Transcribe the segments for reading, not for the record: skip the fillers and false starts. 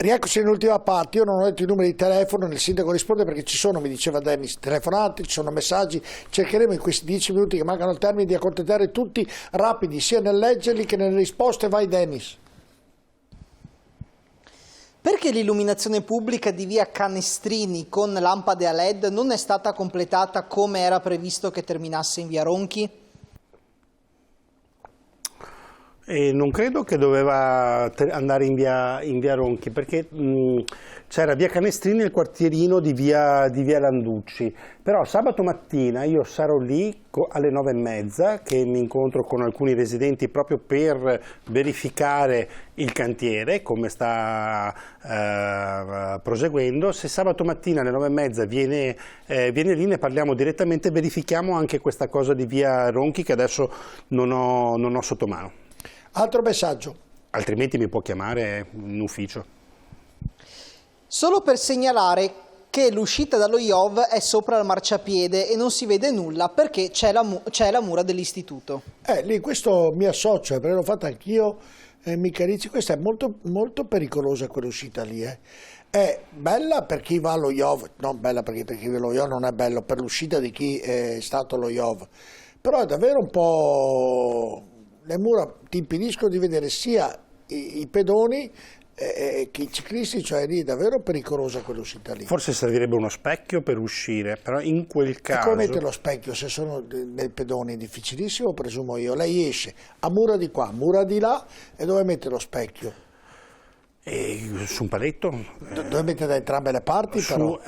Rieccoci nell'ultima parte. Io non ho detto i numeri di telefono, il sindaco risponde perché ci sono, mi diceva Dennis, telefonate, ci sono messaggi, cercheremo in questi 10 minuti che mancano al termine di accontentare tutti rapidi, sia nel leggerli che nelle risposte. Vai Dennis. Perché l'illuminazione pubblica di via Canestrini con lampade a LED non è stata completata come era previsto che terminasse in via Ronchi? E non credo che doveva andare in via Ronchi, perché c'era via Canestrini e il quartierino di via Landucci, però sabato mattina io sarò lì alle 9:30 che mi incontro con alcuni residenti proprio per verificare il cantiere, come sta proseguendo. Se sabato mattina alle 9:30 viene lì, ne parliamo direttamente, verifichiamo anche questa cosa di via Ronchi che adesso non ho sotto mano. Altro messaggio. Altrimenti mi può chiamare in ufficio. Solo per segnalare che l'uscita dallo IOV è sopra il marciapiede e non si vede nulla perché c'è la mura dell'istituto. Lì questo mi associo, perché l'ho fatta anch'io, mica dici, questa è molto, molto pericolosa quell'uscita lì. È bella per chi va allo IOV, non bella per chi va allo IOV, non è bello per l'uscita di chi è stato allo IOV, però è davvero un po'... Le mura ti impediscono di vedere sia i pedoni che i ciclisti, cioè lì è davvero pericolosa quell'uscita lì. Forse servirebbe uno specchio per uscire, però in quel caso... E come mette lo specchio se sono dei pedoni? Difficilissimo, presumo io. Lei esce a mura di qua, mura di là, e dove mette lo specchio? Su un paletto. Dove mette da entrambe le parti però?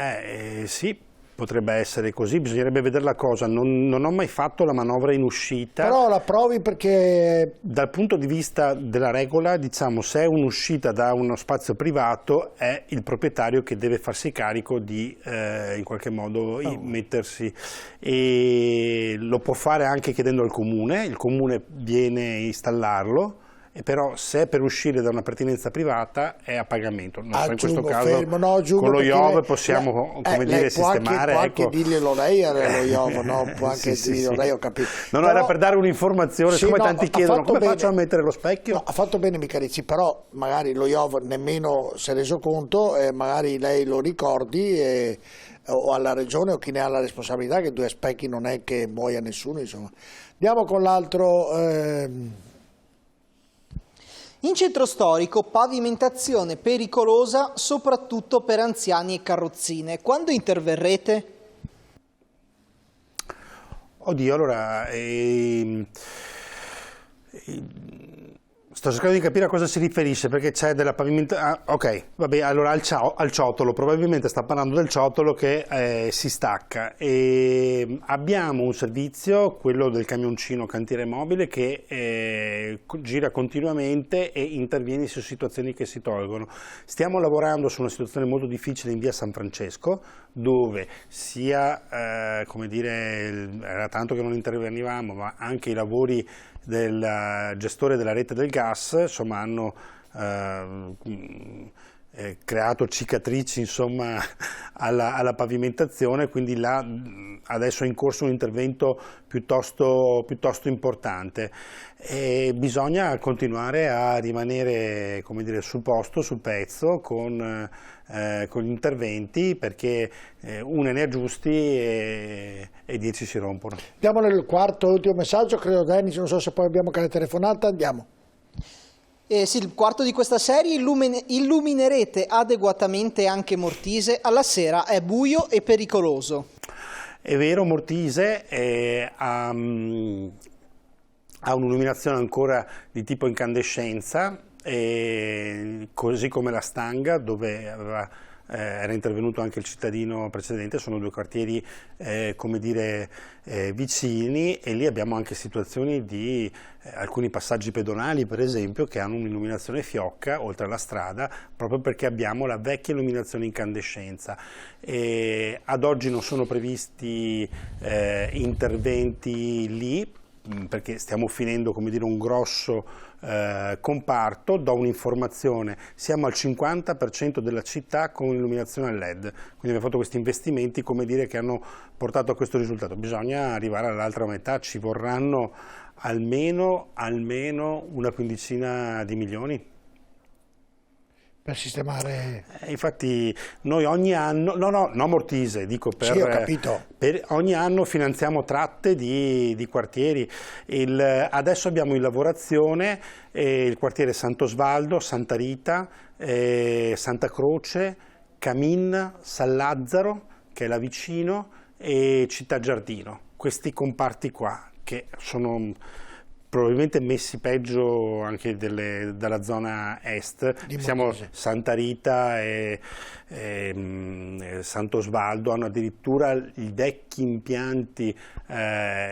Sì. Potrebbe essere così, bisognerebbe vedere la cosa. Non ho mai fatto la manovra in uscita. Però la provi perché... Dal punto di vista della regola, diciamo, se è un'uscita da uno spazio privato, è il proprietario che deve farsi carico di, in qualche modo, mettersi. E lo può fare anche chiedendo al comune, il comune viene a installarlo. Però se è per uscire da una pertinenza privata è a pagamento. In questo caso con lo IOV possiamo sistemare. Può anche dirglielo lei allo IOV, no? Può anche dirglielo lei, ho capito. No, era per dare un'informazione, siccome tanti chiedono come faccio a mettere lo specchio. No, ha fatto bene Micarici, però magari lo IOV nemmeno si è reso conto, magari lei lo ricordi o alla regione o chi ne ha la responsabilità, che due specchi non è che muoia nessuno, insomma. Andiamo con l'altro... In centro storico, pavimentazione pericolosa soprattutto per anziani e carrozzine. Quando interverrete? Oddio, allora... sto cercando di capire a cosa si riferisce, perché c'è della pavimentazione... ok, vabbè, allora al ciotolo, probabilmente sta parlando del ciotolo che si stacca. E abbiamo un servizio, quello del camioncino cantiere mobile, che gira continuamente e interviene su situazioni che si tolgono. Stiamo lavorando su una situazione molto difficile in via San Francesco, dove sia, come dire, era tanto che non intervenivamo, ma anche i lavori del gestore della rete del gas, insomma, hanno creato cicatrici, insomma, alla pavimentazione, quindi là adesso è in corso un intervento piuttosto importante. E bisogna continuare a rimanere, come dire, sul posto, sul pezzo, con gli interventi, perché uno ne aggiusti e 10 si rompono. Andiamo nel quarto e ultimo messaggio, credo Dennis, non so se poi abbiamo anche la telefonata, andiamo. Sì, il quarto di questa serie, illuminerete adeguatamente anche Mortise, alla sera è buio e pericoloso. È vero, Mortise ha un'illuminazione ancora di tipo incandescenza, così come la Stanga, dove era intervenuto anche il cittadino precedente. Sono due quartieri come dire, vicini, e lì abbiamo anche situazioni di alcuni passaggi pedonali, per esempio, che hanno un'illuminazione fiocca oltre alla strada, proprio perché abbiamo la vecchia illuminazione incandescenza. Ad oggi non sono previsti interventi lì, perché stiamo finendo, come dire, un grosso comparto. Do un'informazione: siamo al 50% della città con illuminazione a LED, quindi abbiamo fatto questi investimenti, come dire, che hanno portato a questo risultato. Bisogna arrivare all'altra metà, ci vorranno almeno una quindicina di milioni. per sistemare... Infatti noi ogni anno, no Mortise, dico Sì, ho capito. ogni anno finanziamo tratte di quartieri. Adesso abbiamo in lavorazione il quartiere Sant'Osvaldo, Santa Rita, Santa Croce, Camin, San Lazzaro, che è là vicino, e Città Giardino. Questi comparti qua, che sono probabilmente messi peggio anche dalla zona est. Siamo Santa Rita e Sant'Osvaldo hanno addirittura i vecchi impianti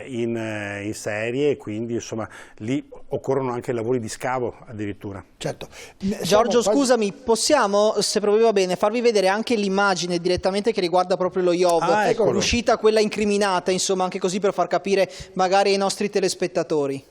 in serie, e quindi insomma lì occorrono anche lavori di scavo addirittura. Certo. Giorgio, scusami, possiamo, se proprio va bene, farvi vedere anche l'immagine direttamente che riguarda proprio lo IOV, Eccolo. l'uscita, quella incriminata, insomma, anche così per far capire magari ai nostri telespettatori.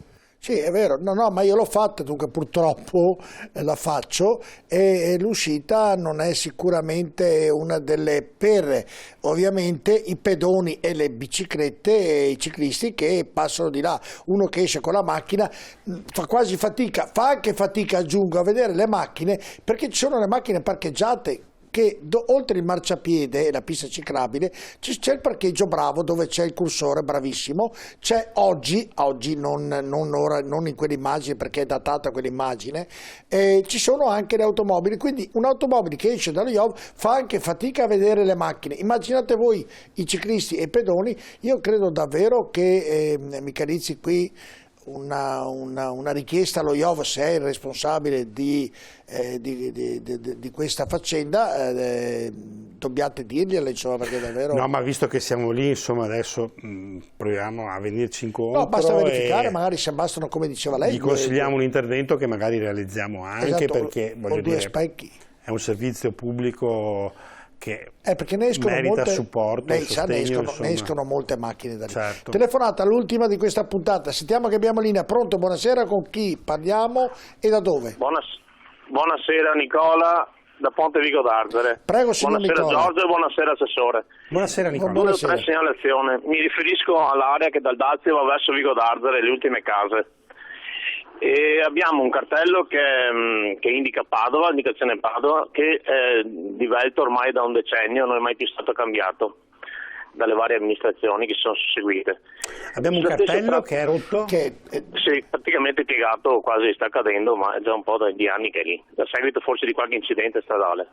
Sì, è vero, no, ma io l'ho fatta, dunque purtroppo la faccio, e l'uscita non è sicuramente una delle, per ovviamente i pedoni e le biciclette e i ciclisti che passano di là. Uno che esce con la macchina fa quasi fatica, fa anche fatica, aggiungo, a vedere le macchine, perché ci sono le macchine parcheggiate che oltre il marciapiede e la pista ciclabile c'è il parcheggio bravo, dove c'è il cursore bravissimo. C'è oggi non in quell'immagine, perché è datata quell'immagine, ci sono anche le automobili, quindi un'automobile che esce dallo IOV fa anche fatica a vedere le macchine. Immaginate voi i ciclisti e i pedoni. Io credo davvero che Michalizzi qui una richiesta allo IOV, se è il responsabile di questa faccenda, dobbiate dirgliela, insomma, perché davvero... No, ma visto che siamo lì, insomma, adesso proviamo a venirci incontro. No, basta verificare, magari se bastano, come diceva lei. Gli consigliamo un intervento che magari realizziamo anche, esatto, perché voglio due dire, specchi. È un servizio pubblico che perché ne escono merita molte, supporto, lei sa, sostegno, ne escono molte macchine da lì. Certo. Telefonata, l'ultima di questa puntata, sentiamo che abbiamo linea. Pronto, buonasera, con chi parliamo e da dove? Buonasera Nicola, da Ponte Vico d'Arzere. Prego, signor buonasera Nicola. Giorgio e buonasera Assessore. Buonasera Nicola. Due o tre segnalazioni. Mi riferisco all'area che dal Dazio va verso Vico d'Arzere, le ultime case. E abbiamo un cartello che indica Padova, indicazione Padova, che è divelto ormai da un decennio, non è mai più stato cambiato dalle varie amministrazioni che si sono susseguite. Abbiamo un cartello che è rotto? Sì, praticamente piegato, quasi sta cadendo, ma è già un po' di anni che è lì, a seguito forse di qualche incidente stradale.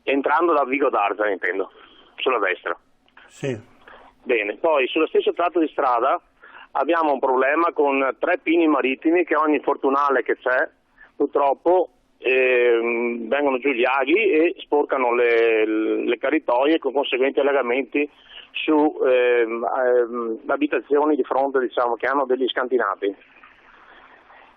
Entrando da Vico d'Arzere, intendo, sulla destra. Sì. Bene, poi sullo stesso tratto di strada abbiamo un problema con 3 pini marittimi che ogni fortunale che c'è, purtroppo, vengono giù gli aghi e sporcano le caritoie, con conseguenti allagamenti su abitazioni di fronte, diciamo, che hanno degli scantinati.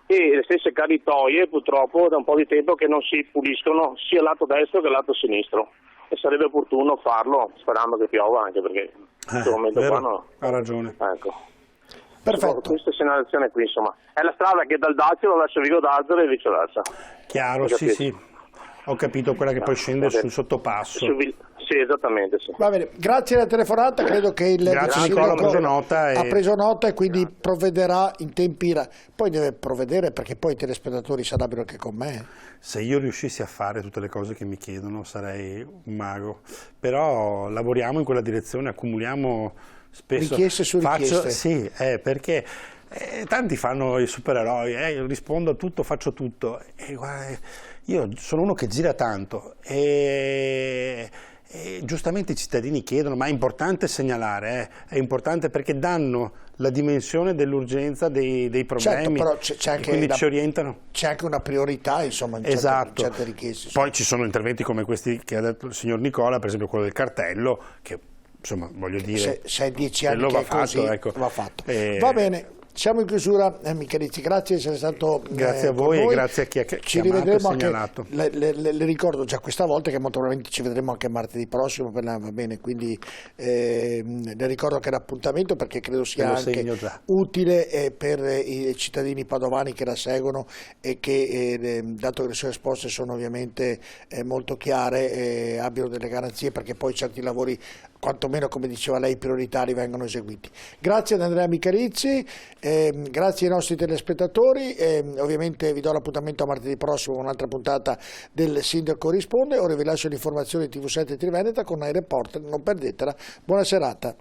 E le stesse caritoie, purtroppo, da un po' di tempo che non si puliscono sia lato destro che lato sinistro, e sarebbe opportuno farlo sperando che piova, anche perché in questo momento qua no. Ha ragione. Ecco. Perfetto. Questa segnalazione qui, insomma, è la strada che dal Dazio va verso Vico d'Arzere e viceversa. Chiaro, sì. Ho capito, quella che poi scende sul sottopasso. Sì, esattamente, sì. Va bene, grazie della telefonata, credo che il Nicola ha preso nota ha preso nota e quindi provvederà in tempi poi deve provvedere, perché poi i telespettatori sarebbero anche con me. Se io riuscissi a fare tutte le cose che mi chiedono sarei un mago, però lavoriamo in quella direzione, accumuliamo spesso richieste su richieste. Sì, perché tanti fanno i supereroi, rispondo a tutto, faccio tutto, e guarda, io sono uno che gira tanto e giustamente i cittadini chiedono, ma è importante segnalare, è importante perché danno la dimensione dell'urgenza dei problemi, certo, però c'è anche quindi ci orientano. C'è anche una priorità, insomma, in certe richieste. Poi ci sono interventi come questi che ha detto il signor Nicola, per esempio quello del cartello, che insomma voglio dire, se è 10 anni che va è così, fatto, ecco. va fatto. Va bene. Siamo in chiusura, Michalizzi, grazie di essere stato grazie a voi e grazie a chi ha ci chiamato e segnalato. segnalato. Le ricordo già questa volta che molto probabilmente ci vedremo anche martedì prossimo, va bene, quindi le ricordo che l'appuntamento, perché credo sia anche utile per i cittadini padovani che la seguono e che, dato che le sue risposte sono ovviamente molto chiare, abbiano delle garanzie, perché poi certi lavori quantomeno, come diceva lei, i prioritari vengono eseguiti. Grazie ad Andrea Micherizzi, grazie ai nostri telespettatori, ovviamente vi do l'appuntamento a martedì prossimo con un'altra puntata del Sindaco Risponde. Ora vi lascio l'informazione TV7 Triveneta con i reporter, non perdetela, buona serata.